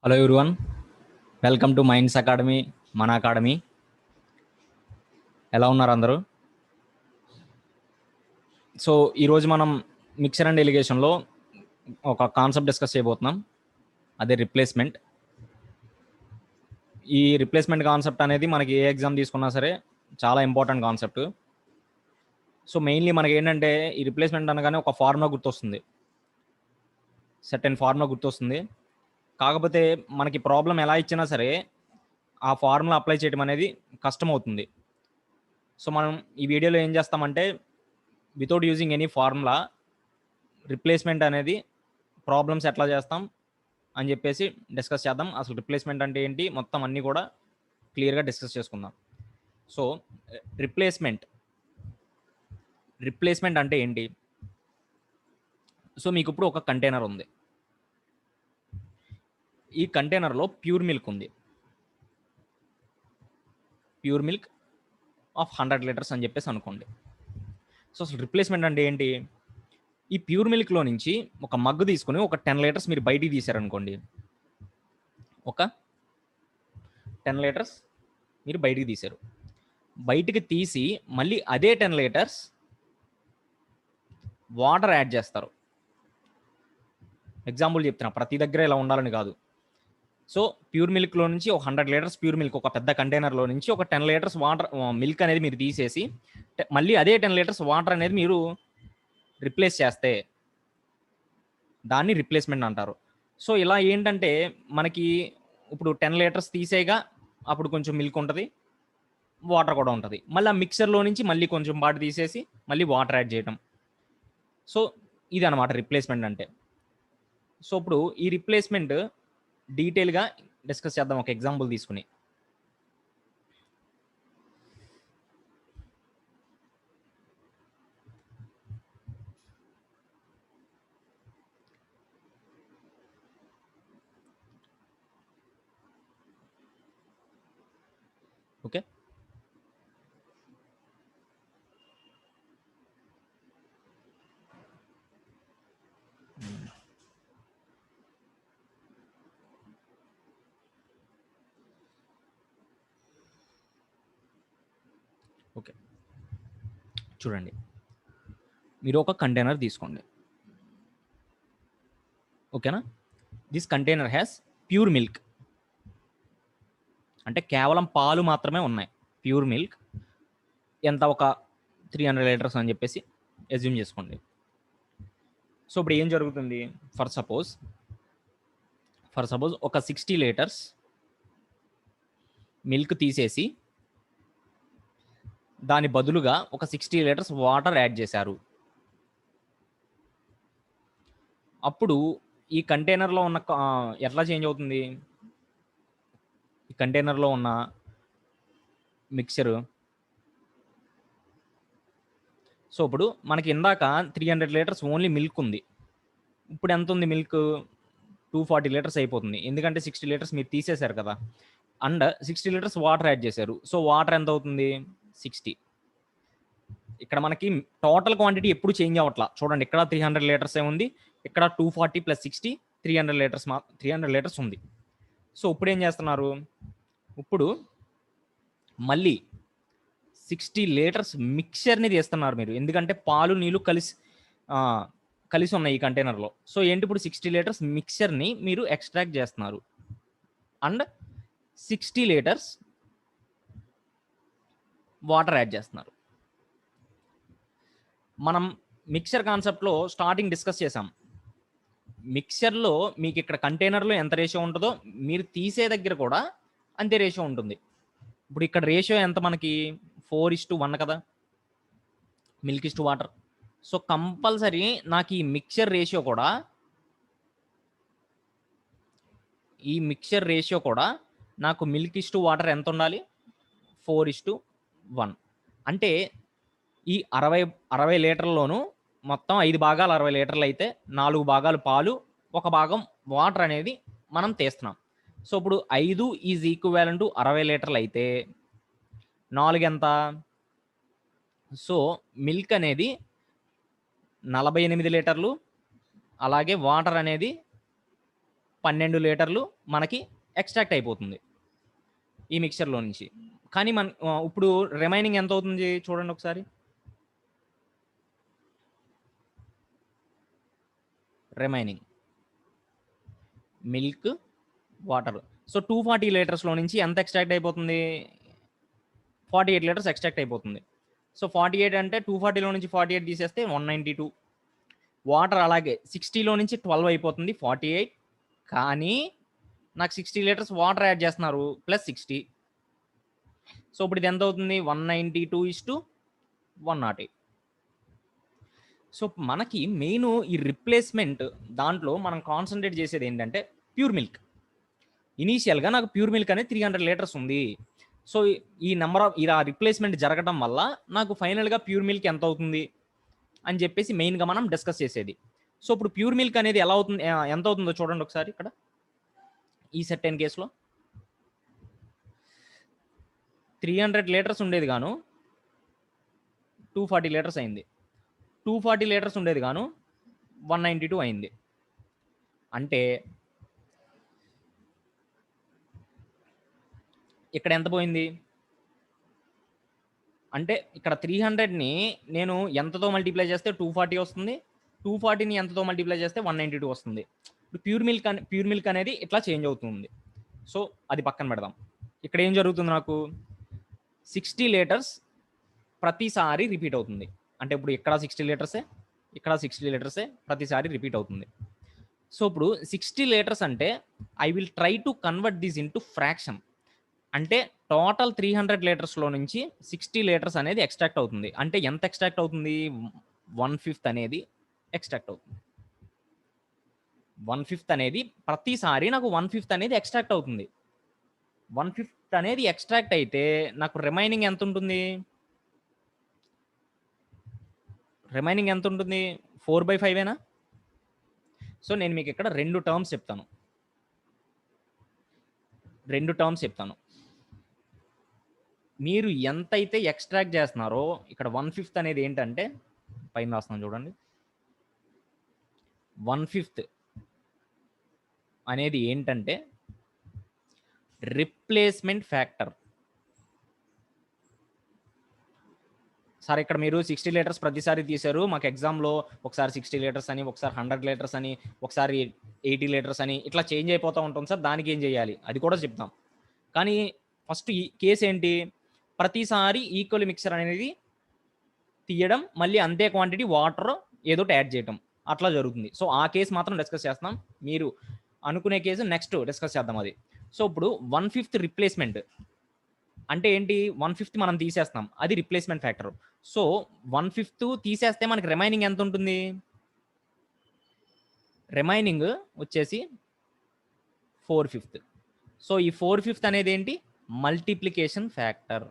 Hello everyone, welcome to minds academy, మన academy. ఎలా ఉన్నారు అందరూ? సో ఈరోజు మనం మిక్సర్ అండ్ ఎలిగేషన్లో ఒక కాన్సెప్ట్ డిస్కస్ చేయబోతున్నాం. అదే రిప్లేస్మెంట్. ఈ రిప్లేస్మెంట్ కాన్సెప్ట్ అనేది మనకి ఏ ఎగ్జామ్ తీసుకున్నా సరే చాలా ఇంపార్టెంట్ కాన్సెప్ట్. సో మెయిన్లీ మనకి ఏంటంటే ఈ రిప్లేస్మెంట్ అనగానే ఒక ఫార్ములా గుర్తొస్తుంది, సర్టెన్ ఫార్ములా గుర్తొస్తుంది. కాకపోతే మనకి ప్రాబ్లం ఎలా ఇచ్చినా సరే ఆ ఫార్ములా అప్లై చేయడం అనేది కష్టం అవుతుంది. సో మనం ఈ వీడియోలో ఏం చేస్తామంటే without using any formula replacement అనేది ప్రాబ్లమ్స్ ఎట్లా చేస్తాం అని చెప్పేసి డిస్కస్ చేద్దాం. అసలు రిప్లేస్మెంట్ అంటే ఏంటి మొత్తం అన్నీ కూడా క్లియర్గా డిస్కస్ చేసుకుందాం. సో రిప్లేస్మెంట్ అంటే ఏంటి? సో మీకు ఇప్పుడు ఒక కంటైనర్ ఉంది. ఈ కంటైనర్లో ప్యూర్ మిల్క్ ఉంది. ప్యూర్ మిల్క్ ఆఫ్ 100 లీటర్స్ అని చెప్పేసి అనుకోండి. సో అసలు రిప్లేస్మెంట్ అంటే ఏంటి? ఈ ప్యూర్ మిల్క్లో నుంచి ఒక మగ్గు తీసుకుని ఒక 10 లీటర్స్ మీరు బయటికి తీశారనుకోండి. ఒక 10 లీటర్స్ మీరు బయటికి తీశారు. బయటికి తీసి మళ్ళీ అదే 10 లీటర్స్ వాటర్ యాడ్ చేస్తారు. ఎగ్జాంపుల్ చెప్తున్నా, ప్రతి దగ్గర ఇలా ఉండాలని కాదు. సో ప్యూర్ మిల్క్లో నుంచి ఒక 100 లీటర్స్ ప్యూర్ మిల్క్ ఒక పెద్ద కంటైనర్లో నుంచి ఒక 10 లీటర్స్ వాటర్ మిల్క్ అనేది మీరు తీసేసి మళ్ళీ అదే 10 లీటర్స్ వాటర్ అనేది మీరు రిప్లేస్ చేస్తే దాన్ని రిప్లేస్మెంట్ అంటారు. సో ఇలా ఏంటంటే మనకి ఇప్పుడు 10 లీటర్స్ తీసేగా అప్పుడు కొంచెం మిల్క్ ఉంటుంది, వాటర్ కూడా ఉంటుంది. మళ్ళీ ఆ మిక్సర్లో నుంచి మళ్ళీ కొంచెం పాటు తీసేసి మళ్ళీ వాటర్ యాడ్ చేయడం. సో ఇది అనమాట రిప్లేస్మెంట్ అంటే. సో ఇప్పుడు ఈ రిప్లేస్మెంట్ డీటెయిల్గా డిస్కస్ చేద్దాం ఒక ఎగ్జాంపుల్ తీసుకుని. ఓకే, ఓకే చూడండి, మీరు ఒక కంటైనర్ తీసుకోండి. ఓకేనా? This container has pure milk, అంటే కేవలం పాలు మాత్రమే ఉన్నాయి. ప్యూర్ మిల్క్ ఎంత, ఒక 300 లీటర్స్ అని చెప్పేసి అజ్యూమ్ చేసుకోండి. సో ఇప్పుడు ఏం జరుగుతుంది? ఫర్ సపోజ్ ఒక 60 లీటర్స్ మిల్క్ తీసేసి దాని బదులుగా ఒక 60 లీటర్స్ వాటర్ యాడ్ చేశారు. అప్పుడు ఈ కంటైనర్లో ఉన్న ఎట్లా చేంజ్ అవుతుంది? ఈ కంటైనర్లో ఉన్న మిక్చరు, సో ఇప్పుడు మనకి ఇందాక 300 లీటర్స్ ఓన్లీ మిల్క్ ఉంది. ఇప్పుడు ఎంత ఉంది మిల్క్? 240 లీటర్స్ అయిపోతుంది, ఎందుకంటే 60 లీటర్స్ మీరు తీసేశారు కదా. అండ్ 60 లీటర్స్ వాటర్ యాడ్ చేశారు. సో వాటర్ ఎంత అవుతుంది? 60. ఇక్కడ మనకి టోటల్ క్వాంటిటీ ఎప్పుడు చేంజ్ అవ్వట్లా. చూడండి, ఇక్కడ 300 లీటర్స్ ఉంది, ఇక్కడ 240 + 60 300 లీటర్స్ 300 లీటర్స్ ఉంది. సో ఇప్పుడు ఏం చేస్తున్నారు? ఇప్పుడు మళ్ళీ 60 లీటర్స్ మిక్చర్ని తీస్తున్నారు మీరు, ఎందుకంటే పాలు నీళ్ళు కలిసి ఉన్నాయి ఈ కంటైనర్లో. సో ఏంటి, ఇప్పుడు 60 లీటర్స్ మిక్చర్ని మీరు ఎక్స్ట్రాక్ట్ చేస్తున్నారు అండ్ 60 లీటర్స్ వాటర్ యాడ్ చేస్తున్నారు. మనం మిక్చర్ కాన్సెప్ట్లో స్టార్టింగ్ డిస్కస్ చేసాం. మిక్చర్లో మీకు ఇక్కడ కంటైనర్లో ఎంత రేషియో ఉంటుందో మీరు తీసే దగ్గర కూడా అంతే రేషియో ఉంటుంది. ఇప్పుడు ఇక్కడ రేషియో ఎంత మనకి? 4:1 కదా, milk is to water. So compulsory నాకు ఈ మిక్చర్ రేషియో కూడా నాకు మిల్క్ ఇస్ టు వాటర్ ఎంత ఉండాలి? 4:1. అంటే ఈ 60 లీటర్లలోనూ మొత్తం 5 భాగాలు 60 లీటర్లు అయితే 4 భాగాలు పాలు, 1 భాగం వాటర్ అనేది మనం తీస్తున్నాం. సో ఇప్పుడు 5 ఈజ్ ఈక్వల్ టు 60 లీటర్లు అయితే 4 ఎంత? సో మిల్క్ అనేది 48 లీటర్లు, అలాగే వాటర్ అనేది 12 లీటర్లు మనకి ఎక్స్ట్రాక్ట్ అయిపోతుంది ఈ మిక్చర్లో నుంచి. కానీ ఇప్పుడు రిమైనింగ్ ఎంత అవుతుంది చూడండి ఒకసారి. Remaining milk, water. సో 240 లీటర్స్లో నుంచి ఎంత ఎక్స్ట్రాక్ట్ అయిపోతుంది? 48 లీటర్స్ ఎక్స్ట్రాక్ట్ అయిపోతుంది. సో 48 అంటే 240లో నుంచి 48 తీసేస్తే 192. వాటర్ అలాగే 60లో నుంచి 12 అయిపోతుంది 48. కానీ నాకు 60 లీటర్స్ వాటర్ యాడ్ చేస్తున్నారు ప్లస్ 60. సో ఇప్పుడు ఇది ఎంత అవుతుంది? 192:108. సో మనకి మెయిన్ ఈ రిప్లేస్మెంట్ దాంట్లో మనం కాన్సన్ట్రేట్ చేసేది ఏంటంటే ప్యూర్ మిల్క్. ఇనీషియల్గా నాకు ప్యూర్ మిల్క్ అనేది 300 లీటర్స్ ఉంది. సో ఈ నెంబర్ ఆఫ్ ఇలా రిప్లేస్మెంట్ జరగడం వల్ల నాకు ఫైనల్గా ప్యూర్ మిల్క్ ఎంత అవుతుంది అని చెప్పేసి మెయిన్గా మనం డిస్కస్ చేసేది. సో ఇప్పుడు ప్యూర్ మిల్క్ అనేది ఎలా అవుతుంది, ఎంత అవుతుందో చూడండి ఒకసారి ఇక్కడ ఈ సెర్టైన్ కేసులో. 300 లీటర్స్ ఉండేది గాను 240 లీటర్స్ అయింది. 240 లీటర్స్ ఉండేది గాను 192 అయింది. అంటే ఇక్కడ ఎంత పోయింది అంటే ఇక్కడ 300ని నేను ఎంతతో మల్టిప్లై చేస్తే 240 వస్తుంది, 240ని ఎంతతో మల్టిప్లై చేస్తే 192 వస్తుంది. ఇప్పుడు ప్యూర్ మిల్క్ అనేది ఇట్లా చేంజ్ అవుతుంది. సో అది పక్కన పెడదాం. ఇక్కడ ఏం జరుగుతుంది, నాకు 60 లీటర్స్ ప్రతిసారి రిపీట్ అవుతుంది. అంటే ఇప్పుడు ఇక్కడ 60 లీటర్సే, ఇక్కడ 60 లీటర్సే ప్రతిసారి రిపీట్ అవుతుంది. సో ఇప్పుడు 60 లీటర్స్ అంటే I will try to convert this into fraction. అంటే టోటల్ 300 లీటర్స్లో నుంచి 60 లీటర్స్ అనేది ఎక్స్ట్రాక్ట్ అవుతుంది. అంటే ఎంత ఎక్స్ట్రాక్ట్ అవుతుంది? 1/5 అనేది ఎక్స్ట్రాక్ట్ అవుతుంది. 1/5 అనేది ప్రతిసారి నాకు 1/5 అనేది ఎక్స్ట్రాక్ట్ అవుతుంది. 1/5 అనేది ఎక్స్ట్రాక్ట్ అయితే నాకు రిమైనింగ్ ఎంత ఉంటుంది? రిమైనింగ్ ఎంత ఉంటుంది? 4/5ఏనా? సో నేను మీకు ఇక్కడ రెండు టర్మ్స్ చెప్తాను. మీరు ఎంతైతే ఎక్స్ట్రాక్ట్ చేస్తున్నారో ఇక్కడ 1/5 అనేది ఏంటంటే పైన రాస్తున్నాను చూడండి. 1/5 అనేది ఏంటంటే రిప్లేస్మెంట్ ఫ్యాక్టర్. సార్ ఇక్కడ మీరు 60 లీటర్స్ ప్రతిసారి తీశారు, మాకు ఎగ్జామ్లో ఒకసారి 60 లీటర్స్ అని, ఒకసారి 100 లీటర్స్ అని, ఒకసారి 80 లీటర్స్ అని ఇట్లా చేంజ్ అయిపోతూ ఉంటుంది సార్. దానికి ఏం చేయాలి అది కూడా చెప్తాం. కానీ ఫస్ట్ ఈ కేసు ఏంటి, ప్రతిసారి ఈక్వల్ మిక్చర్ అనేది తీయడం, మళ్ళీ అంతే క్వాంటిటీ వాటర్ ఏదో యాడ్ చేయడం అట్లా జరుగుతుంది. సో ఆ కేసు మాత్రం డిస్కస్ చేస్తాం. మీరు అనుకునే కేసు నెక్స్ట్ డిస్కస్ చేద్దాం అది. సో ఇప్పుడు 1/5 రిప్లేస్మెంట్ అంటే ఏంటి? 1/5 మనం తీసేస్తాం, అది రిప్లేస్మెంట్ ఫ్యాక్టర్. సో 1/5 తీసేస్తే మనకి రిమైనింగ్ ఎంత ఉంటుంది? రిమైనింగ్ వచ్చేసి 4/5. సో ఈ 4/5 అనేది ఏంటి? Multiplication factor.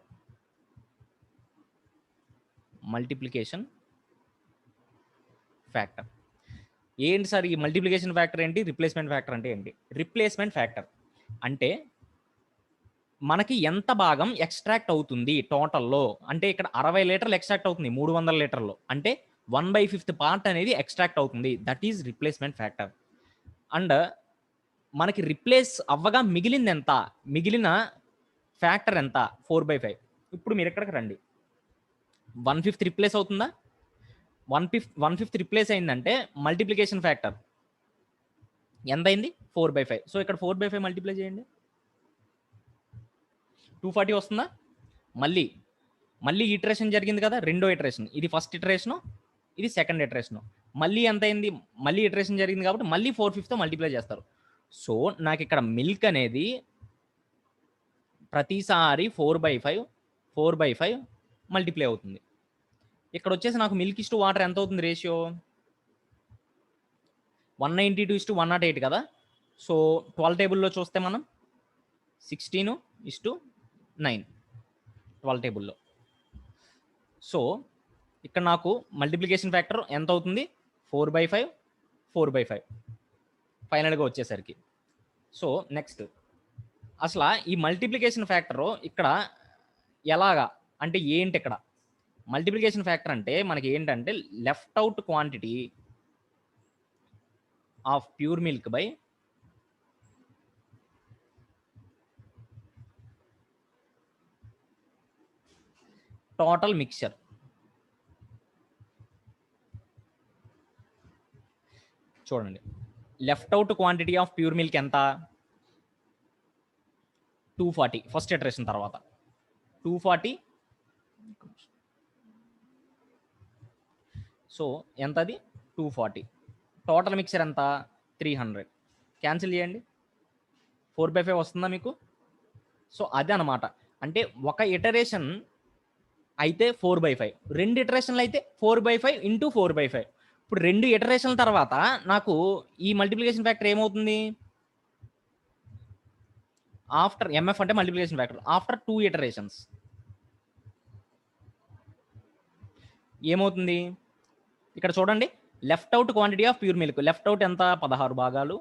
ఏంటి సార్ ఈ మల్టిప్లికేషన్ ఫ్యాక్టర్ ఏంటి? రిప్లేస్మెంట్ ఫ్యాక్టర్ అంటే ఏంటి? రిప్లేస్మెంట్ ఫ్యాక్టర్ అంటే మనకి ఎంత భాగం ఎక్స్ట్రాక్ట్ అవుతుంది టోటల్లో. అంటే ఇక్కడ 60 లీటర్లు ఎక్స్ట్రాక్ట్ అవుతుంది 300 లీటర్లో, అంటే 1/5 పార్ట్ అనేది ఎక్స్ట్రాక్ట్ అవుతుంది. That is replacement factor. And మనకి రిప్లేస్ అవ్వగా మిగిలింది ఎంత? మిగిలిన ఫ్యాక్టర్ ఎంత? 4/5. ఇప్పుడు మీరు ఎక్కడికి రండి, 1/5 రిప్లేస్ అవుతుందా? 1/5 రిప్లేస్ అయిందంటే మల్టిప్లికేషన్ ఫ్యాక్టర్ ఎంత అయింది? 4/5. సో ఇక్కడ 4/5 మల్టిప్లై చేయండి, 240 వస్తుందా? మళ్ళీ ఇటరేషన్ జరిగింది కదా, రెండో ఇటరేషన్. ఇది ఫస్ట్ ఇటరేషను, ఇది సెకండ్ ఇటరేషను. మళ్ళీ ఎంత అయింది? మళ్ళీ ఇటరేషన్ జరిగింది కాబట్టి మళ్ళీ 4/5తో మల్టిప్లై చేస్తారు. సో నాకు ఇక్కడ మిల్క్ అనేది ప్రతిసారి 4/5 మల్టిప్లై అవుతుంది. ఇక్కడ వచ్చేసి నాకు మిల్క్ ఇస్టు వాటర్ ఎంత అవుతుంది రేషియో? 192:108 కదా. సో 12 టేబుల్లో చూస్తే మనం 16:9 12 టేబుల్లో. సో ఇక్కడ నాకు మల్టిప్లికేషన్ ఫ్యాక్టర్ ఎంత అవుతుంది? 4/5 ఫైనల్గా వచ్చేసరికి. సో నెక్స్ట్ అసలు ఈ మల్టిప్లికేషన్ ఫ్యాక్టర్ ఇక్కడ ఎలాగా అంటే ఏంటి? ఇక్కడ మల్టిప్లికేషన్ ఫ్యాక్టర్ అంటే మనకి ఏంటంటే left out quantity of pure milk by total mixture. చూడండి, left out quantity of pure milk ఎంత? 240 ఫస్ట్ ఇటరేషన్ తర్వాత 240. సో ఎంత అది? 240. టోటల్ మిక్చర్ ఎంత? 300. క్యాన్సిల్ చేయండి, 4/5 వస్తుందా మీకు? సో అదే అనమాట. అంటే ఒక ఇటరేషన్ అయితే 4/5, 2 ఇటరేషన్లు అయితే 4/5 ఇంటూ 4/5. ఇప్పుడు 2 ఇటరేషన్ల తర్వాత నాకు ఈ మల్టిప్లికేషన్ ఫ్యాక్టర్ ఏమవుతుంది? ఆఫ్టర్ ఎంఎఫ్ అంటే మల్టిప్లికేషన్ ఫ్యాక్టర్ ఆఫ్టర్ 2 ఇటరేషన్స్ ఏమవుతుంది? ఇక్కడ చూడండి, left out quantity of pure milk. Left out ఎంత? 16 భాగాలు.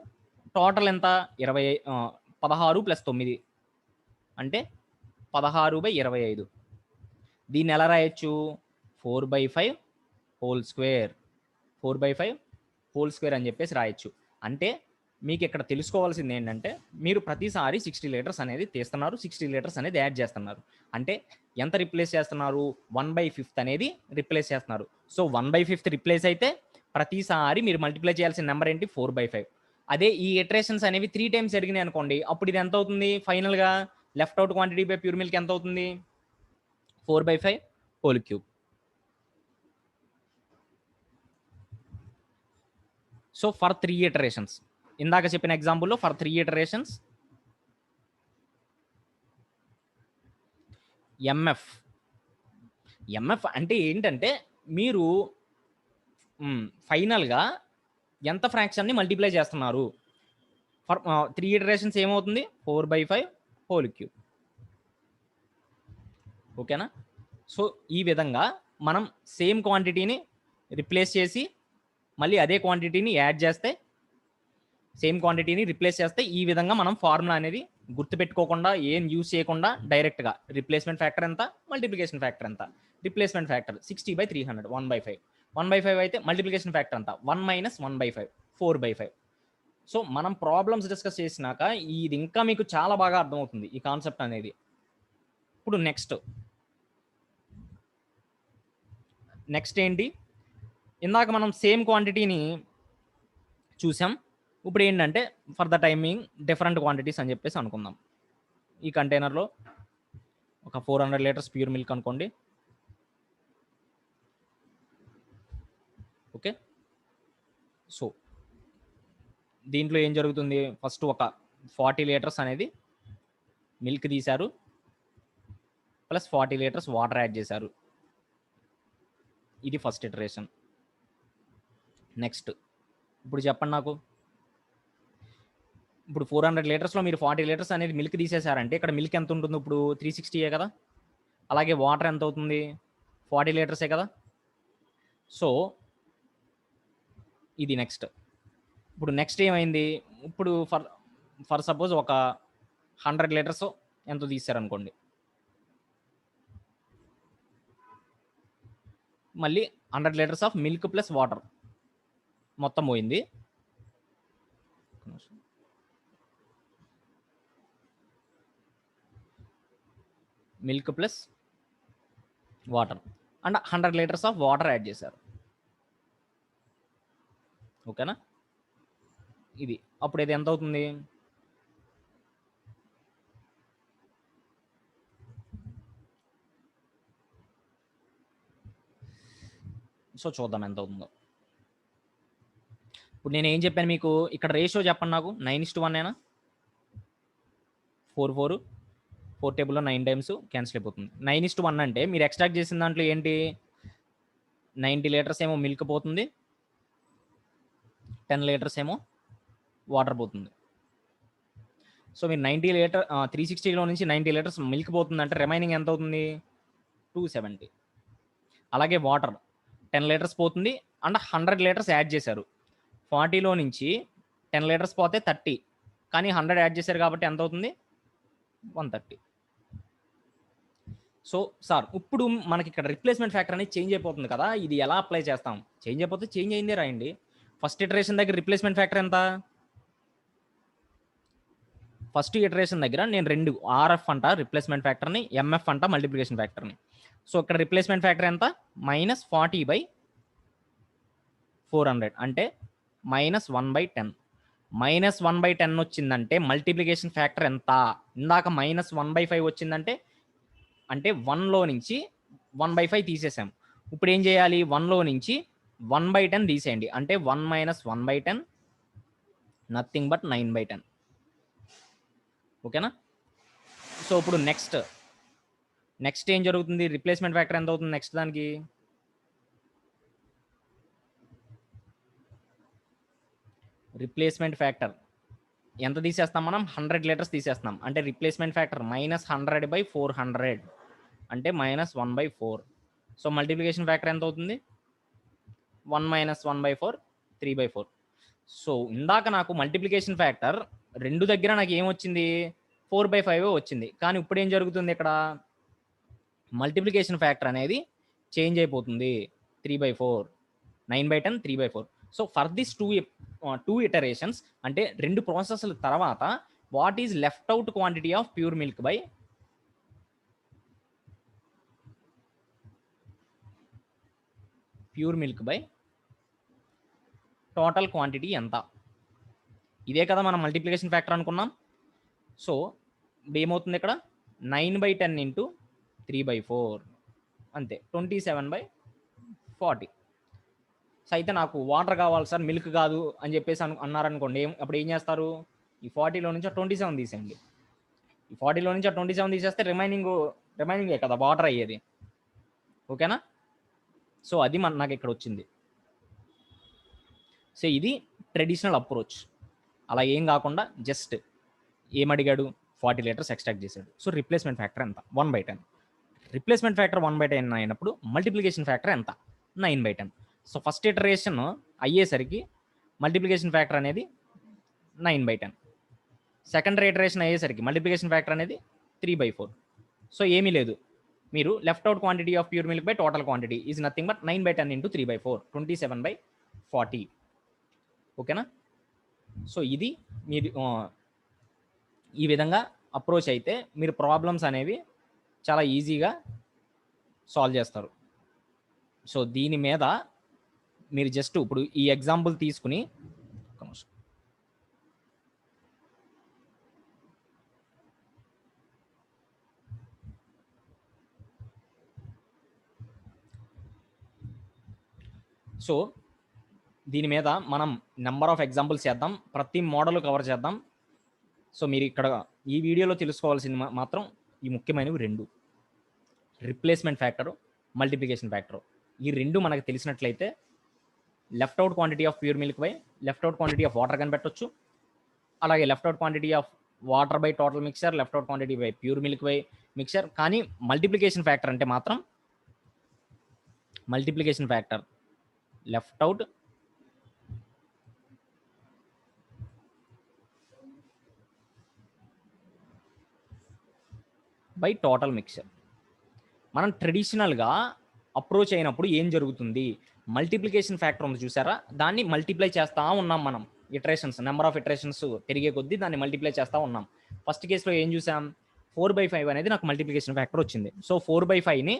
టోటల్ ఎంత? 16 + 9 అంటే 16/25. దీన్ని ఎలా రాయొచ్చు? 4/5 హోల్ స్క్వేర్, 4/5 హోల్ స్క్వేర్ అని చెప్పేసి రాయొచ్చు. అంటే మీకు ఇక్కడ తెలుసుకోవాల్సింది ఏంటంటే, మీరు ప్రతిసారి 60 లీటర్స్ అనేది తీస్తున్నారు, 60 లీటర్స్ అనేది యాడ్ చేస్తున్నారు. అంటే ఎంత రిప్లేస్ చేస్తున్నారు? 1/5 అనేది రిప్లేస్ చేస్తున్నారు. సో 1/5 రిప్లేస్ అయితే ప్రతిసారి మీరు మల్టిప్లై చేయాల్సిన నెంబర్ ఏంటి? 4/5. అదే ఈ ఇటరేషన్స్ అనేవి 3 టైమ్స్ జరిగినాయి అనుకోండి, అప్పుడు ఇది ఎంత అవుతుంది? ఫైనల్గా left out quantity by pure milk ఎంత అవుతుంది? 4/5 whole cube. So for 3 iterations, ఇందాక చెప్పిన ఎగ్జాంపుల్లో ఫర్ 3 ఇటరేషన్స్ ఎంఎఫ్ అంటే ఏంటంటే, మీరు ఫైనల్గా ఎంత ఫ్రాక్షన్ని మల్టిప్లై చేస్తున్నారు. ఫర్ 3 ఇటరేషన్స్ ఏమవుతుంది? 4/5 హోల్ క్యూబ్. ఓకేనా? సో ఈ విధంగా మనం సేమ్ క్వాంటిటీని రిప్లేస్ చేసి మళ్ళీ అదే క్వాంటిటీని యాడ్ చేస్తే, సేమ్ క్వాంటిటీని రిప్లేస్ చేస్తే ఈ విధంగా మనం ఫార్ములా అనేది గుర్తుపెట్టుకోకుండా, ఏం యూజ్ చేయకుండా డైరెక్ట్గా రిప్లేస్మెంట్ ఫ్యాక్టర్ ఎంత, మల్టిప్లికేషన్ ఫ్యాక్టర్ ఎంత. Replacement factor 60/300 1/5. 1/5 అయితే మల్టిప్లికేషన్ ఫ్యాక్టర్ ఎంత? 1 - 1/5 4/5. సో మనం ప్రాబ్లమ్స్ డిస్కస్ చేసినాక ఇది ఇంకా మీకు చాలా బాగా అర్థమవుతుంది ఈ కాన్సెప్ట్ అనేది. ఇప్పుడు నెక్స్ట్ ఏంటి? ఇందాక మనం సేమ్ క్వాంటిటీని చూసాం. ఇప్పుడు ఏంటంటే for the timing different quantities అని చెప్పేసి అనుకుందాం. ఈ కంటైనర్లో ఒక 400 లీటర్స్ ప్యూర్ మిల్క్ అనుకోండి. ఓకే, సో దీంట్లో ఏం జరుగుతుంది? ఫస్ట్ ఒక 40 లీటర్స్ అనేది మిల్క్ తీశారు, ప్లస్ 40 లీటర్స్ వాటర్ యాడ్ చేశారు. ఇది ఫస్ట్ ఇటరేషన్. నెక్స్ట్ ఇప్పుడు చెప్పండి నాకు, ఇప్పుడు 400 లీటర్స్లో మీరు 40 లీటర్స్ అనేది మిల్క్ తీసేశారంటే ఇక్కడ మిల్క్ ఎంత ఉంటుంది? ఇప్పుడు 360 కదా. అలాగే వాటర్ ఎంత అవుతుంది? 40 లీటర్సే కదా. సో ఇది నెక్స్ట్. ఇప్పుడు నెక్స్ట్ ఏమైంది? ఇప్పుడు ఫర్ సపోజ్ ఒక 100 లీటర్స్ ఎంత తీశారనుకోండి, మళ్ళీ 100 litres of milk plus water మొత్తం పోయింది. Milk plus water and 100 litres of water add చేశారు. ఓకేనా? ఇది అప్పుడు ఇది ఎంత అవుతుంది? సో చూద్దాం ఎంత అవుతుందో. ఇప్పుడు నేను ఏం చెప్పాను మీకు? ఇక్కడ రేషియో చెప్పండి నాకు. 9:1 4 టేబుల్లో 9 టైమ్స్ క్యాన్సిల్ అయిపోతుంది. 9:1 అంటే మీరు ఎక్స్ట్రాక్ట్ చేసిన దాంట్లో ఏంటి? 90 లీటర్స్ ఏమో మిల్క్ పోతుంది, 10 లీటర్స్ ఏమో వాటర్ పోతుంది. సో మీరు 360లో నుంచి 90 లీటర్స్ మిల్క్ పోతుంది అంటే రిమైనింగ్ ఎంత అవుతుంది? 270. అలాగే వాటర్ 10 లీటర్స్ పోతుంది అండ్ 100 లీటర్స్ యాడ్ చేశారు. 40లో నుంచి 10 లీటర్స్ పోతే 30, కానీ 100 యాడ్ చేశారు కాబట్టి ఎంత అవుతుంది? 130. సో సార్ ఇప్పుడు మనకి ఇక్కడ రిప్లేస్మెంట్ ఫ్యాక్టర్ అనేది చేంజ్ అయిపోతుంది కదా, ఇది ఎలా అప్లై చేస్తాం? చేంజ్ అయిపోతే చేంజ్ అయిందే రాయండి. ఫస్ట్ ఇటరేషన్ దగ్గర రిప్లేస్మెంట్ ఫ్యాక్టర్ ఎంత? ఫస్ట్ ఇటరేషన్ దగ్గర నేను రెండు ఆర్ఎఫ్ అంట రిప్లేస్మెంట్ ఫ్యాక్టర్ని, ఎంఎఫ్ అంట మల్టిప్లికేషన్ ఫ్యాక్టర్ని. సో ఇక్కడ రిప్లేస్మెంట్ ఫ్యాక్టర్ ఎంత? -40/400 అంటే -1/10. -1/10 వచ్చిందంటే మల్టిప్లికేషన్ ఫ్యాక్టర్ ఎంత? ఇందాక -1/5 వచ్చిందంటే అంటే 1లో నుంచి 1/5 తీసేసాం. ఇప్పుడు ఏం చేయాలి? 1లో నుంచి 1/10 తీసేయండి. అంటే 1 - 1/10 నథింగ్ బట్ 9/10. ఓకేనా? సో ఇప్పుడు నెక్స్ట్ ఏం జరుగుతుంది? రిప్లేస్మెంట్ ఫ్యాక్టర్ ఎంత అవుతుంది నెక్స్ట్ దానికి? రిప్లేస్మెంట్ ఫ్యాక్టర్ ఎంత తీసేస్తాం మనం? 100 లీటర్స్ తీసేస్తాం. అంటే రిప్లేస్మెంట్ ఫ్యాక్టర్ -100/400 అంటే -1/4. సో మల్టిప్లికేషన్ ఫ్యాక్టర్ ఎంత అవుతుంది? 1 - 1/4 3/4. సో ఇందాక నాకు మల్టిప్లికేషన్ ఫ్యాక్టర్ రెండు దగ్గర నాకు ఏమొచ్చింది? 4/5 వచ్చింది. కానీ ఇప్పుడు ఏం జరుగుతుంది? ఇక్కడ మల్టిప్లికేషన్ ఫ్యాక్టర్ అనేది చేంజ్ అయిపోతుంది. 3/4 9/10 3/4. So for this two iterations అంటే రెండు ప్రాసెస్ల తర్వాత what is left out quantity of pure milk by total quantity ఎంత? ఇదే కదా మనం మల్టిప్లికేషన్ ఫ్యాక్టర్ అనుకున్నాం. సో ఏమవుతుంది ఇక్కడ? 9/10 ఇంటూ 3/4 అంతే, 27/40. సో అయితే నాకు వాటర్ కావాలి సార్, మిల్క్ కాదు అని చెప్పేసి అన్నారనుకోండి, అప్పుడు ఏం చేస్తారు? ఈ 40లో నుంచి 27 తీసేయండి. ఈ 40లో నుంచి 27 తీసేస్తే రిమైనింగే కదా వాటర్ అయ్యేది. ఓకేనా? సో అది నాకు ఇక్కడ వచ్చింది. సో ఇది ట్రెడిషనల్ అప్రోచ్. అలా ఏం కాకుండా జస్ట్ ఏమడిగాడు? 40 లీటర్స్ ఎక్స్ట్రాక్ట్ చేశాడు. సో రిప్లేస్మెంట్ ఫ్యాక్టర్ ఎంత? 1/10. రిప్లేస్మెంట్ ఫ్యాక్టర్ 1/10 అయినప్పుడు మల్టిప్లికేషన్ ఫ్యాక్టర్ ఎంత? 9/10. సో ఫస్ట్ ఇటరేషన్ అయ్యేసరికి మల్టిప్లికేషన్ ఫ్యాక్టర్ అనేది 9/10. సెకండరీ ఇటరేషన్ అయ్యేసరికి మల్టిప్లికేషన్ ఫ్యాక్టర్ అనేది 3/4. సో ఏమీ లేదు, మీరు left out quantity of pure milk by total quantity is nothing but 9/10 into 3/4 27/40. ఓకేనా? సో ఇది మీరు ఈ విధంగా అప్రోచ్ అయితే మీరు ప్రాబ్లమ్స్ అనేవి చాలా ఈజీగా సాల్వ్ చేస్తారు. సో దీని మీద మీరు జస్ట్ ఇప్పుడు ఈ ఎగ్జాంపుల్ తీసుకుని సో దీని మీద మనం నెంబర్ ఆఫ్ ఎగ్జాంపుల్స్ చేద్దాం, ప్రతి మోడల్ కవర్ చేద్దాం. సో మీరు ఇక్కడ ఈ వీడియోలో తెలుసుకోవాల్సింది మాత్రం ఈ ముఖ్యమైనవి రెండు: రిప్లేస్మెంట్ ఫ్యాక్టరు, మల్టిప్లికేషన్ ఫ్యాక్టరు. ఈ రెండు మనకు తెలిసినట్లయితే left out quantity of pure milk by left out quantity of water కనిపెట్టొచ్చు. అలాగే left out quantity of water by total mixture, left out quantity by pure milk by mixture. కానీ multiplication factor అంటే మాత్రం multiplication factor left out by total mixture. మనం ట్రెడిషనల్గా approach అయినప్పుడు ఏం జరుగుతుంది? మల్టిప్లికేషన్ ఫ్యాక్టర్ ఉంది చూసారా, దాన్ని మల్టిప్లై చేస్తూ ఉన్నాం మనం. ఇటరేషన్స్, నెంబర్ ఆఫ్ ఇటరేషన్స్ పెరిగే కొద్దీ దాన్ని మల్టిప్లై చేస్తూ ఉన్నాం. ఫస్ట్ కేసులో ఏం చూసాం? 4/5 అనేది నాకు మల్టిప్లికేషన్ ఫ్యాక్టర్ వచ్చింది. సో 4/5ని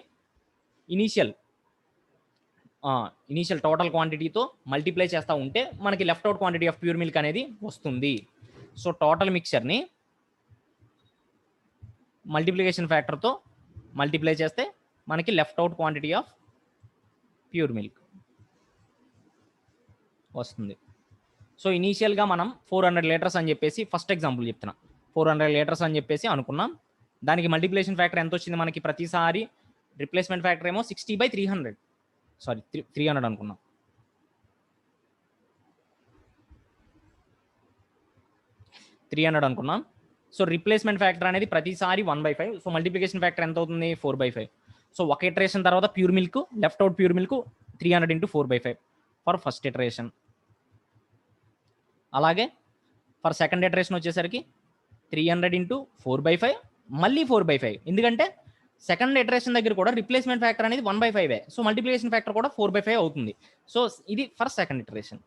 ఇనీషియల్ టోటల్ క్వాంటిటీతో మల్టిప్లై చేస్తూ ఉంటే మనకి left out quantity of pure milk అనేది వస్తుంది. సో టోటల్ మిక్చర్ని మల్టిప్లికేషన్ ఫ్యాక్టర్తో మల్టిప్లై చేస్తే మనకి left out quantity of pure milk వస్తుంది. సో ఇనీషియల్గా మనం 400 లీటర్స్ అని చెప్పేసి ఫస్ట్ ఎగ్జాంపుల్ చెప్తున్నా, 400 లీటర్స్ అని చెప్పేసి అనుకున్నాం. దానికి మల్టిప్లికేషన్ ఫ్యాక్టర్ ఎంత వచ్చింది మనకి? ప్రతిసారి రిప్లేస్మెంట్ ఫ్యాక్టర్ ఏమో 60/300, సారీ 300 అనుకున్నాం. అనుకున్నాం. సో రిప్లేస్మెంట్ ఫ్యాక్టర్ అనేది ప్రతిసారి 1/5. సో మల్టిప్లికేషన్ ఫ్యాక్టర్ ఎంత అవుతుంది? 4/5. సో ఒక ఇటరేషన్ తర్వాత pure milk, left out pure milk 300 into 4/5 for first iteration. అలాగే ఫర్ సెకండ్ ఇటరేషన్ వచ్చేసరికి 300 ఇంటూ 4/5 మళ్ళీ 4/5. ఎందుకంటే సెకండ్ ఇటరేషన్ దగ్గర కూడా రిప్లేస్మెంట్ ఫ్యాక్టర్ అనేది 1/5. సో మల్టిప్లికేషన్ ఫ్యాక్టర్ కూడా 4/5 అవుతుంది. సో ఇది ఫర్ సెకండ్ ఇటరేషన్.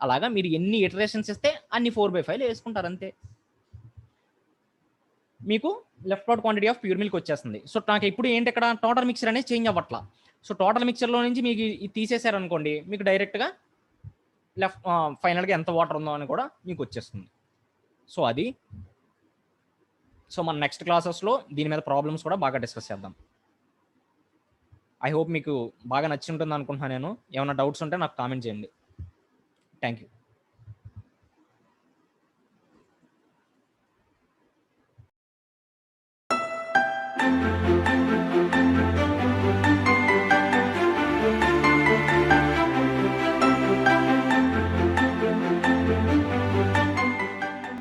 అలాగా మీరు ఎన్ని ఇటరేషన్స్ ఇస్తే అన్ని 4/5 వేసుకుంటారు అంతే. మీకు left out quantity of pure milk వచ్చేస్తుంది. సో నాకు ఇప్పుడు ఏంటి ఇక్కడ టోటల్ మిక్చర్ అనేది చేంజ్ అవ్వట్లా. సో టోటల్ మిక్చర్లో నుంచి మీకు ఇది తీసేశారనుకోండి, మీకు డైరెక్ట్గా ఫైనల్గా ఎంత వాటర్ ఉందో అని కూడా మీకు వచ్చేస్తుంది. సో అది సో మన నెక్స్ట్ క్లాసెస్లో దీని మీద ప్రాబ్లమ్స్ కూడా బాగా డిస్కస్ చేద్దాం. ఐ హోప్ మీకు బాగా నచ్చి ఉంటుంది అనుకుంటున్నాను నేను. ఏమైనా డౌట్స్ ఉంటే నాకు కామెంట్ చేయండి. Thank you.